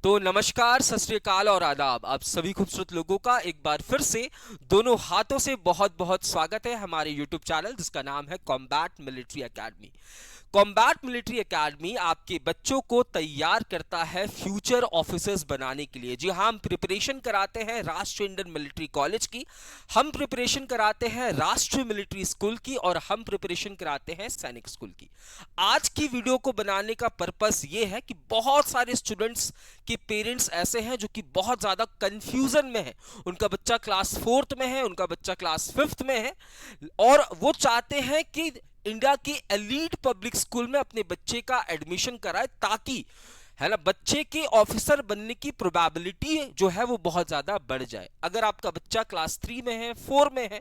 तो नमस्कार, सत श्री अकाल और आदाब। आप सभी खूबसूरत लोगों का एक बार फिर से दोनों हाथों से बहुत बहुत स्वागत है हमारे YouTube चैनल जिसका नाम है combat military academy. Combat military academy आपके बच्चों को तैयार करता है फ्यूचर ऑफिसर्स बनाने के लिए। जी हाँ, हम प्रिपरेशन कराते हैं राष्ट्रीय इंडियन मिलिट्री कॉलेज की, हम प्रिपरेशन कराते हैं राष्ट्रीय मिलिट्री स्कूल की और हम प्रिपरेशन कराते हैं सैनिक स्कूल की। आज की वीडियो को बनाने का पर्पस ये है कि बहुत सारे स्टूडेंट्स के पेरेंट्स ऐसे हैं जो कि बहुत ज़्यादा कंफ्यूजन में है। उनका बच्चा क्लास 4th में है, उनका बच्चा क्लास 5th में है और वो चाहते हैं कि इंडिया के एलीट पब्लिक स्कूल में अपने बच्चे का एडमिशन कराए ताकि है ना बच्चे के ऑफिसर बनने की प्रोबेबिलिटी जो है वो बहुत ज्यादा बढ़ जाए। अगर आपका बच्चा क्लास 3 में है, 4 में है,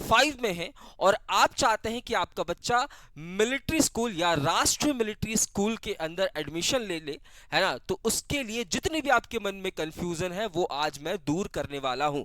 5 में है और आप चाहते हैं कि आपका बच्चा मिलिट्री स्कूल या राष्ट्रीय मिलिट्री स्कूल के अंदर एडमिशन ले ले, है ना, तो उसके लिए जितने भी आपके मन में कंफ्यूजन है वो आज मैं दूर करने वाला हूं।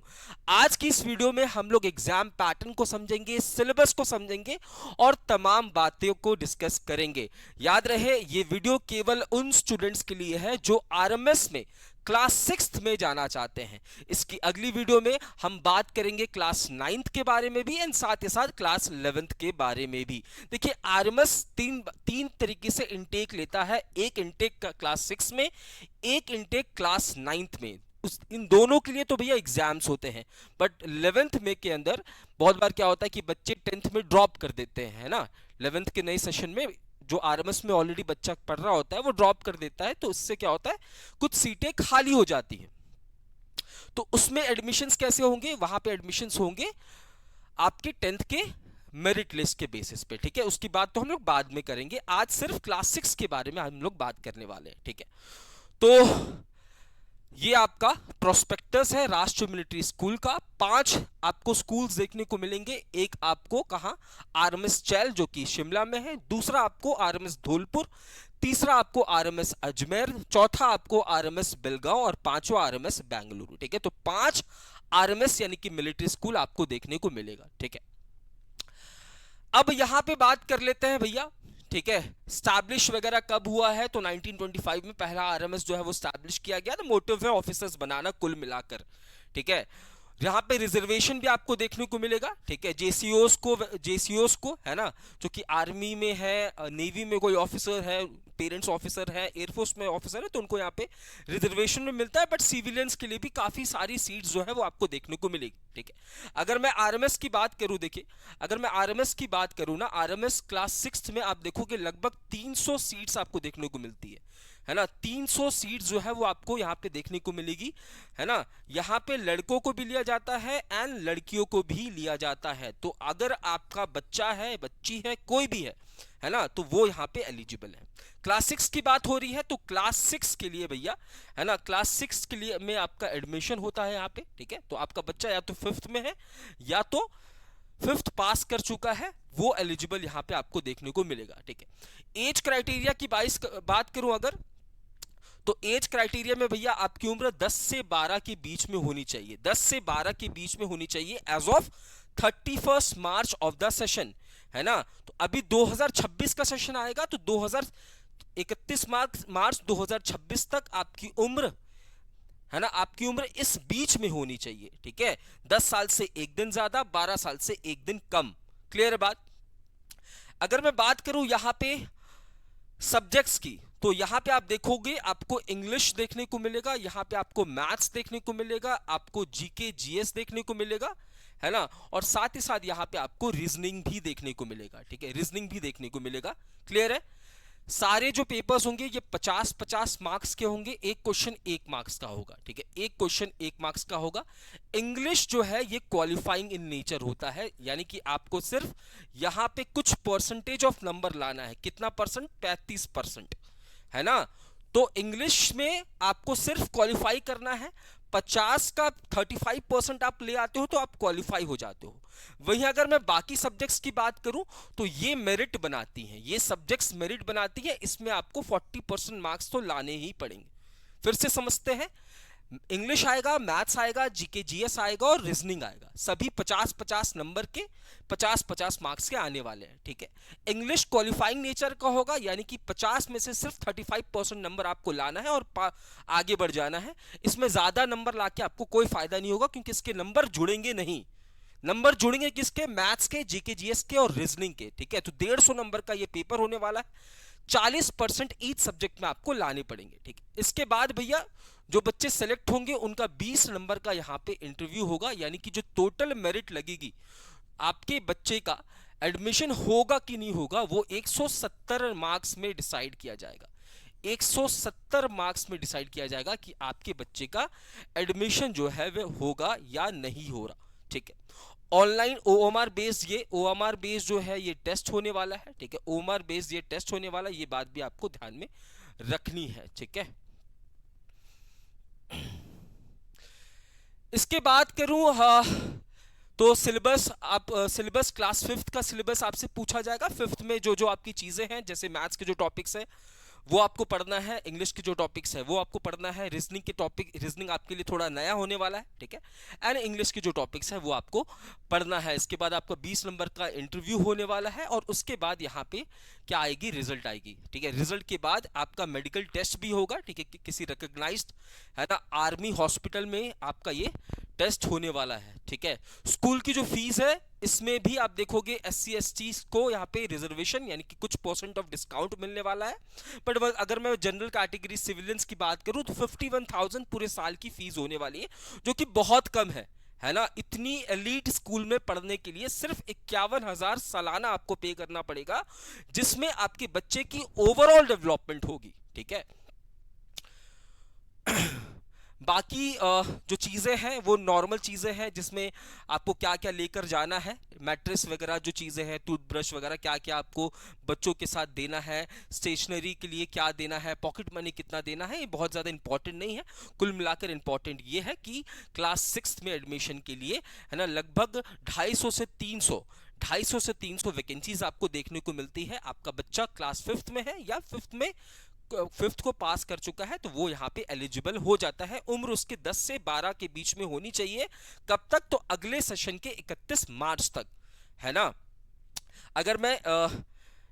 आज की इस वीडियो में हम लोग एग्जाम पैटर्न को समझेंगे, सिलेबस को समझेंगे और तमाम बातों को डिस्कस करेंगे। याद रहे ये वीडियो केवल उन स्टूडेंट्स के लिए है जो आरएमएस में क्लास 6th में जाना चाहते हैं। इसकी अगली वीडियो में हम बात करेंगे क्लास 9th के बारे में भी एंड साथ ही साथ क्लास 11th के बारे में भी। देखिए आरएमएस तीन तरीके से इनटेक लेता है, एक इनटेक क्लास 6 में, एक इनटेक क्लास 9th में। इन दोनों के लिए तो भैया एग्जाम्स होते हैं, बट 11th में के अंदर बहुत बार क्या होता है कि बच्चे 10th में ड्रॉप कर देते हैं, है ना। 11th के नए सेशन में जो आरएमएस में ऑलरेडी बच्चा पढ़ रहा होता है वो ड्रॉप कर देता है, तो इससे क्या होता है कुछ सीटें खाली हो जाती हैं। तो उसमें एडमिशंस कैसे होंगे? वहां पे एडमिशंस होंगे आपके 10th के मेरिट लिस्ट के बेसिस पे, ठीक है। उसकी बात तो हम लोग बाद में करेंगे, आज सिर्फ क्लास 6 के बारे में हम लोग बात करने वाले हैं, ठीक है। तो ये आपका प्रोस्पेक्टस है राष्ट्रीय मिलिट्री स्कूल का। 5 आपको स्कूल्स देखने को मिलेंगे। एक आपको कहां? आरएमएस चैल जो कि शिमला में है, दूसरा आपको आरएमएस धौलपुर, तीसरा आपको आरएमएस अजमेर, चौथा आपको आरएमएस बेलगांव और पांचवा आरएमएस बेंगलुरु, ठीक है। तो 5 आरएमएस यानी कि मिलिट्री स्कूल आपको देखने को मिलेगा, ठीक है। अब यहां पे बात कर लेते हैं भैया, ठीक है, स्टैब्लिश वगैरह कब हुआ है? तो 1925 में पहला आरएमएस जो है वो स्टैब्लिश किया गया। तो मोटिव है ऑफिसर्स बनाना कुल मिलाकर, ठीक है। यहाँ पे रिजर्वेशन भी आपको देखने को मिलेगा, ठीक है। जेसीओस को है ना, जो कि आर्मी में है, नेवी में कोई ऑफिसर है, पेरेंट्स ऑफिसर है, एयरफोर्स में ऑफिसर है, तो उनको यहाँ पे रिजर्वेशन में मिलता है। बट सिविलियंस के लिए भी काफी सारी सीट्स जो है वो आपको देखने को मिलेगी, ठीक है। अगर मैं आरएमएस की बात करूं, देखिए अगर मैं आरएमएस की बात करूं ना, आरएमएस क्लास 6th में आप देखोगे लगभग 300 सीट्स आपको देखने को मिलती है ना। 300 सीट जो है वो आपको यहाँ पे देखने को मिलेगी, है ना। यहाँ पे लड़कों को भी लिया जाता है एंड लड़कियों को भी लिया जाता है। तो अगर आपका बच्चा है, बच्ची है, कोई भी है ना, तो वो यहाँ पे एलिजिबल है। क्लास 6 की बात हो रही है तो क्लास 6 के लिए भैया, है ना, क्लास 6 के लिए में आपका एडमिशन होता है यहाँ पे, ठीक है। तो आपका बच्चा या तो 5th में है या तो 5th पास कर चुका है, वो एलिजिबल यहाँ पे आपको देखने को मिलेगा, ठीक है। एज क्राइटेरिया की बात करूं अगर, तो एज क्राइटेरिया में भैया आपकी उम्र 10 से 12 के बीच में होनी चाहिए, 10 से 12 के बीच में होनी चाहिए as of 31 March of the session, है ना। तो अभी 2026 का सेशन आएगा तो 31 मार्च 2026 तक आपकी उम्र, है ना, आपकी उम्र इस बीच में होनी चाहिए, ठीक है। 10 साल से एक दिन ज्यादा, 12 साल से एक दिन कम। क्लियर है बात? अगर मैं बात करूं यहां पे सब्जेक्ट्स की, तो यहां पे आप देखोगे आपको इंग्लिश देखने को मिलेगा, यहां पे आपको मैथ्स देखने को मिलेगा, आपको जीके जीएस देखने को मिलेगा, है ना, और साथ ही साथ यहां पे आपको रीजनिंग भी देखने को मिलेगा, ठीक है, रीजनिंग भी देखने को मिलेगा। क्लियर है? सारे जो पेपर्स होंगे ये 50-50 मार्क्स के होंगे, एक क्वेश्चन 1 मार्क्स का होगा, ठीक है, एक क्वेश्चन 1 मार्क्स का होगा। इंग्लिश जो है ये क्वालिफाइंग इन नेचर होता है, यानी कि आपको सिर्फ यहां पे कुछ परसेंटेज ऑफ नंबर लाना है। कितना परसेंट? 35%, है ना। तो इंग्लिश में आपको सिर्फ क्वालिफाई करना है, 50 का 35% आप ले आते हो तो आप क्वालिफाई हो जाते हो। वहीं अगर मैं बाकी सब्जेक्ट्स की बात करूं तो ये मेरिट बनाती हैं, ये सब्जेक्ट्स मेरिट बनाती है, इसमें आपको 40% मार्क्स तो लाने ही पड़ेंगे। फिर से समझते हैं, इंग्लिश आएगा, मैथ्स आएगा, जीके जीएस आएगा और रीजनिंग आएगा। सभी 50-50 नंबर के 50-50 मार्क्स के आने वाले हैं, ठीक है। इंग्लिश क्वालिफाइंग नेचर का होगा, यानी कि 50 में से सिर्फ 35% नंबर आपको लाना है और आगे बढ़ जाना है। इसमें ज्यादा नंबर लाके आपको कोई फायदा नहीं होगा, क्योंकि इसके नंबर जुड़ेंगे नहीं। नंबर जुड़ेंगे किसके? मैथ्स के, जीके जीएस के और रीजनिंग के, ठीक है। तो 150 नंबर का ये पेपर होने वाला है। 40% ईच सब्जेक्ट में आपको लाने पड़ेंगे, ठीक है। इसके बाद भैया जो बच्चे सेलेक्ट होंगे उनका 20 नंबर का यहाँ पे इंटरव्यू होगा, यानी कि जो टोटल मेरिट लगेगी आपके बच्चे का एडमिशन होगा कि नहीं होगा, वो 170 मार्क्स में डिसाइड किया जाएगा। 170 मार्क्स में डिसाइड किया जाएगा कि आपके बच्चे का एडमिशन जो है वह होगा या नहीं हो रहा, ठीक है। ऑनलाइन ओएमआर बेस्ड, ये ओएमआर बेस्ड जो है ये टेस्ट होने वाला है, ठीक है। ओएमआर बेस्ड ये टेस्ट होने वाला है, ये बात भी आपको ध्यान में रखनी है, ठीक है। इसके बाद करूं, हाँ, तो सिलेबस आप सिलेबस क्लास 5th का सिलेबस आपसे पूछा जाएगा। 5th में जो जो आपकी चीजें हैं, जैसे मैथ्स के जो टॉपिक्स हैं वो आपको पढ़ना है, इंग्लिश के जो टॉपिक्स है वो आपको पढ़ना है, रीजनिंग के टॉपिक, रीजनिंग आपके लिए थोड़ा नया होने वाला है, ठीक है। एंड इंग्लिश के जो टॉपिक्स है वो आपको पढ़ना है। इसके बाद आपका 20 नंबर का इंटरव्यू होने वाला है और उसके बाद यहाँ पे क्या आएगी? रिजल्ट आएगी, ठीक है। रिजल्ट के बाद आपका मेडिकल टेस्ट भी होगा, ठीक है, किसी रिकॉग्नाइज्ड है ना आर्मी हॉस्पिटल में आपका ये टेस्ट होने वाला है, ठीक है। स्कूल की जो फीस है इसमें भी आप देखोगे SC ST को यहाँ पे रिजर्वेशन यानी कि कुछ % ऑफ डिस्काउंट मिलने वाला है। बट अगर मैं जनरल कैटेगरी सिविलियंस की बात करूं तो 51,000 पूरे साल की फीस होने वाली है, जो कि बहुत कम है ना। इतनी एलीट स्कूल में पढ़ने के लिए सिर्फ 51,000 सालाना आपको पे करना पड़ेगा, जिसमें आपके बच्चे की ओवरऑल डेवलपमेंट होगी, ठीक है। बाकी जो चीज़ें हैं वो नॉर्मल चीज़ें हैं, जिसमें आपको क्या क्या लेकर जाना है, मैट्रेस वगैरह जो चीज़ें हैं, टूथब्रश वगैरह क्या क्या आपको बच्चों के साथ देना है, स्टेशनरी के लिए क्या देना है, पॉकेट मनी कितना देना है, ये बहुत ज़्यादा इंपॉर्टेंट नहीं है। कुल मिलाकर इंपॉर्टेंट ये है कि क्लास 6 में एडमिशन के लिए है ना लगभग 250 से 300 वैकेंसीज आपको देखने को मिलती है। आपका बच्चा क्लास 5th में है या 5th को पास कर चुका है तो वो यहाँ पे एलिजिबल हो जाता है। उम्र उसके 10 से 12 के बीच में होनी चाहिए। कब तक? तो अगले सेशन के 31 मार्च तक, है ना। अगर मैं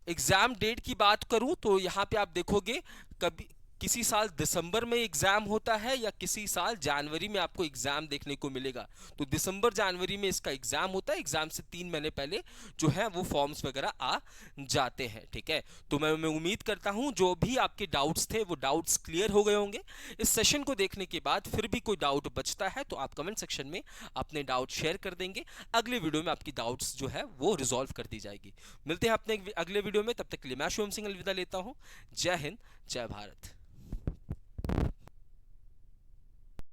एग्जाम डेट की बात करूं तो यहाँ पे आप देखोगे कभी किसी साल दिसंबर में एग्जाम होता है या किसी साल जनवरी में आपको एग्जाम देखने को मिलेगा। तो दिसंबर जनवरी में इसका एग्जाम होता है। एग्जाम से 3 महीने पहले जो है वो फॉर्म्स वगैरह आ जाते हैं, ठीक है। तो मैं उम्मीद करता हूं जो भी आपके डाउट्स थे वो डाउट्स क्लियर हो गए होंगे। इस सेशन को देखने के बाद फिर भी कोई डाउट बचता है तो आप कमेंट सेक्शन में अपने डाउट शेयर कर देंगे। अगले वीडियो में आपकी डाउट्स जो है वो रिजॉल्व कर दी जाएगी। मिलते हैं अपने अगले वीडियो में, तब तक के लिए मैं शुभम सिंह अलविदा लेता हूं। जय हिंद, जय भारत।